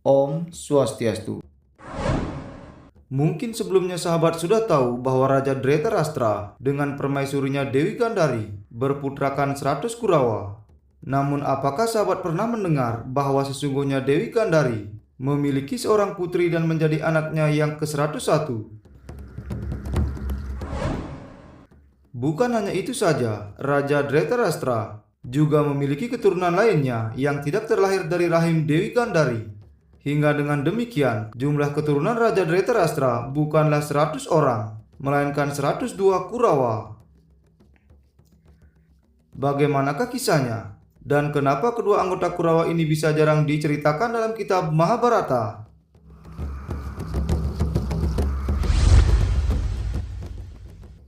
Om Swastiastu. Mungkin sebelumnya sahabat sudah tahu bahwa Raja Dhritarashtra dengan permaisurinya Dewi Gandhari berputrakan 100 Kurawa. Namun apakah sahabat pernah mendengar bahwa sesungguhnya Dewi Gandhari memiliki seorang putri dan menjadi anaknya yang ke-101? Bukan hanya itu saja, Raja Dhritarashtra juga memiliki keturunan lainnya yang tidak terlahir dari rahim Dewi Gandhari. Hingga dengan demikian, jumlah keturunan Raja Dhritarashtra bukanlah 100 orang, melainkan 102 Kurawa. Bagaimanakah kisahnya? Dan kenapa kedua anggota Kurawa ini bisa jarang diceritakan dalam kitab Mahabharata?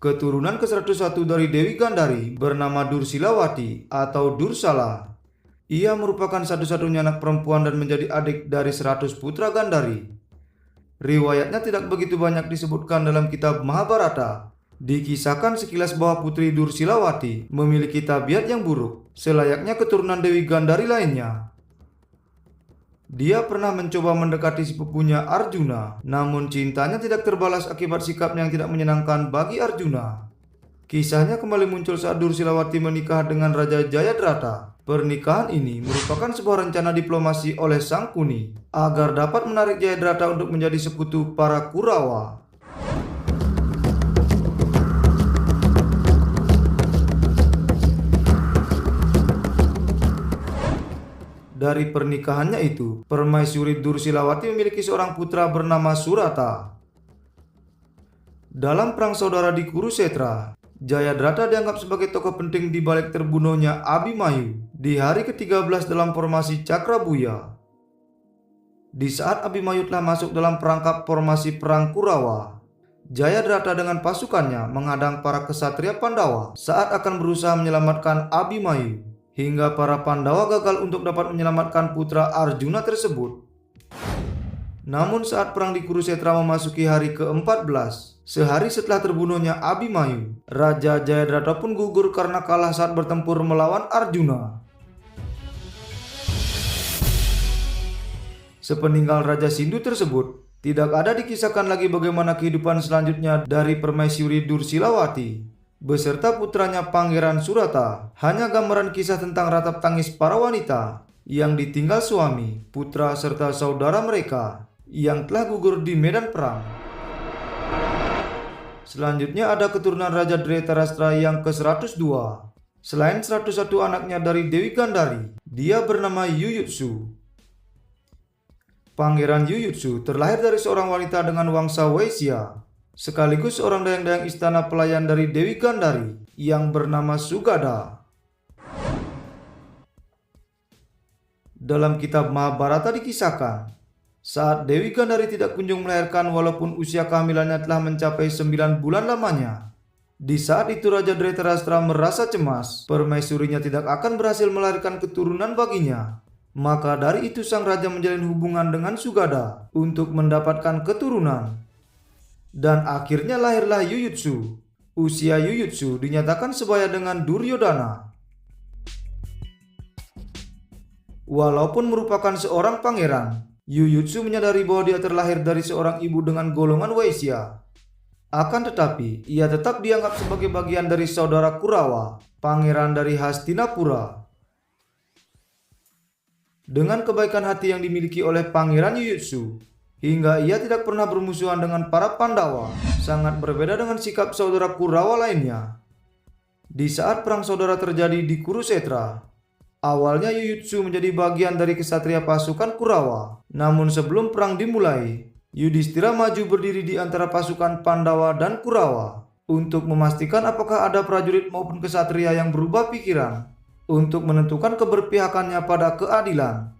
Keturunan ke-101 dari Dewi Gandhari bernama Dursilawati atau Dursala. Ia merupakan satu-satunya anak perempuan dan menjadi adik dari 100 putra Gandhari. Riwayatnya tidak begitu banyak disebutkan dalam kitab Mahabharata. Dikisahkan sekilas bahwa putri Dursilawati memiliki tabiat yang buruk, selayaknya keturunan Dewi Gandhari lainnya. Dia pernah mencoba mendekati sepupunya Arjuna, namun cintanya tidak terbalas akibat sikapnya yang tidak menyenangkan bagi Arjuna. Kisahnya kembali muncul saat Dursilawati menikah dengan Raja Jayadratha. Pernikahan ini merupakan sebuah rencana diplomasi oleh Sang Kuni agar dapat menarik Jayadratha untuk menjadi sekutu para Kurawa. Dari pernikahannya itu, permaisuri Dursilawati memiliki seorang putra bernama Surata. Dalam perang saudara di Kurusetra, Jayadratha dianggap sebagai tokoh penting di balik terbunuhnya Abhimanyu di hari ke-13 dalam formasi Cakrabuya. Di saat Abhimanyu telah masuk dalam perangkap formasi perang Kurawa, Jayadratha dengan pasukannya menghadang para kesatria Pandawa saat akan berusaha menyelamatkan Abhimanyu. Hingga para Pandawa gagal untuk dapat menyelamatkan putra Arjuna tersebut. Namun saat perang di Kurusetra memasuki hari ke-14, sehari setelah terbunuhnya Abhimanyu, Raja Jayadratha pun gugur karena kalah saat bertempur melawan Arjuna. Sepeninggal Raja Sindhu tersebut, tidak ada dikisahkan lagi bagaimana kehidupan selanjutnya dari permaisuri Dursilawati beserta putranya Pangeran Surata. Hanya gambaran kisah tentang ratap tangis para wanita yang ditinggal suami, putra serta saudara mereka yang telah gugur di medan perang. Selanjutnya ada keturunan Raja Dhritarashtra yang ke-102. Selain 101 anaknya dari Dewi Gandhari, dia bernama Yuyutsu. Pangeran Yuyutsu terlahir dari seorang wanita dengan wangsa Waisya, sekaligus seorang dayang-dayang istana pelayan dari Dewi Gandhari yang bernama Sugada. Dalam kitab Mahabharata dikisahkan, saat Dewi Gandhari tidak kunjung melahirkan walaupun usia kehamilannya telah mencapai 9 bulan lamanya. Di saat itu Raja Dhritarashtra merasa cemas, permaisurinya tidak akan berhasil melahirkan keturunan baginya. Maka dari itu sang raja menjalin hubungan dengan Sugada untuk mendapatkan keturunan. Dan akhirnya lahirlah Yuyutsu. Usia Yuyutsu dinyatakan sebaya dengan Duryodhana. Walaupun merupakan seorang pangeran, Yuyutsu menyadari bahwa dia terlahir dari seorang ibu dengan golongan Waisya. Akan tetapi, ia tetap dianggap sebagai bagian dari saudara Kurawa, pangeran dari Hastinapura. Dengan kebaikan hati yang dimiliki oleh Pangeran Yuyutsu, hingga ia tidak pernah bermusuhan dengan para Pandawa, sangat berbeda dengan sikap saudara Kurawa lainnya. Di saat perang saudara terjadi di Kurusetra, awalnya Yuyutsu menjadi bagian dari kesatria pasukan Kurawa. Namun sebelum perang dimulai, Yudhishthira maju berdiri di antara pasukan Pandawa dan Kurawa untuk memastikan apakah ada prajurit maupun kesatria yang berubah pikiran untuk menentukan keberpihakannya pada keadilan.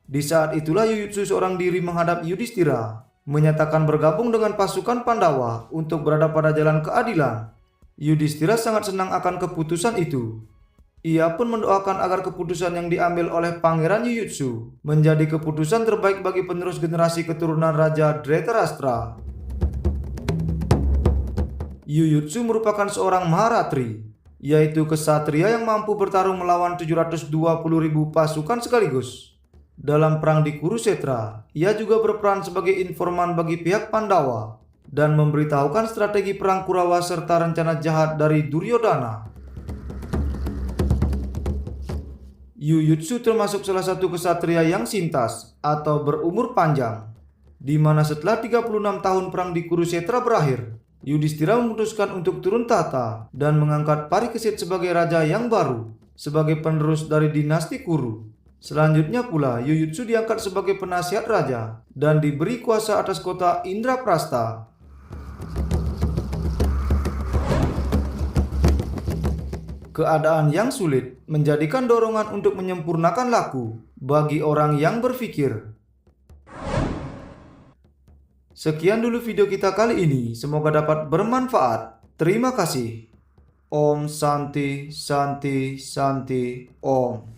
Di saat itulah Yuyutsu seorang diri menghadap Yudhishthira, menyatakan bergabung dengan pasukan Pandawa untuk berada pada jalan keadilan. Yudhishthira sangat senang akan keputusan itu. Ia pun mendoakan agar keputusan yang diambil oleh Pangeran Yuyutsu menjadi keputusan terbaik bagi penerus generasi keturunan Raja Dhritarashtra. Yuyutsu merupakan seorang Maharatri, yaitu kesatria yang mampu bertarung melawan 720.000 pasukan sekaligus. Dalam perang di Kurusetra, ia juga berperan sebagai informan bagi pihak Pandawa dan memberitahukan strategi perang Kurawa serta rencana jahat dari Duryodhana. Yuyutsu termasuk salah satu kesatria yang sintas atau berumur panjang, di mana setelah 36 tahun perang di Kurusetra berakhir, Yudhishthira memutuskan untuk turun tahta dan mengangkat Parikesit sebagai raja yang baru, sebagai penerus dari dinasti Kuru. Selanjutnya pula, Yuyutsu diangkat sebagai penasihat raja dan diberi kuasa atas kota Indraprastha. Keadaan yang sulit menjadikan dorongan untuk menyempurnakan laku bagi orang yang berpikir. Sekian dulu video kita kali ini, semoga dapat bermanfaat. Terima kasih. Om Santi Santi Santi Om.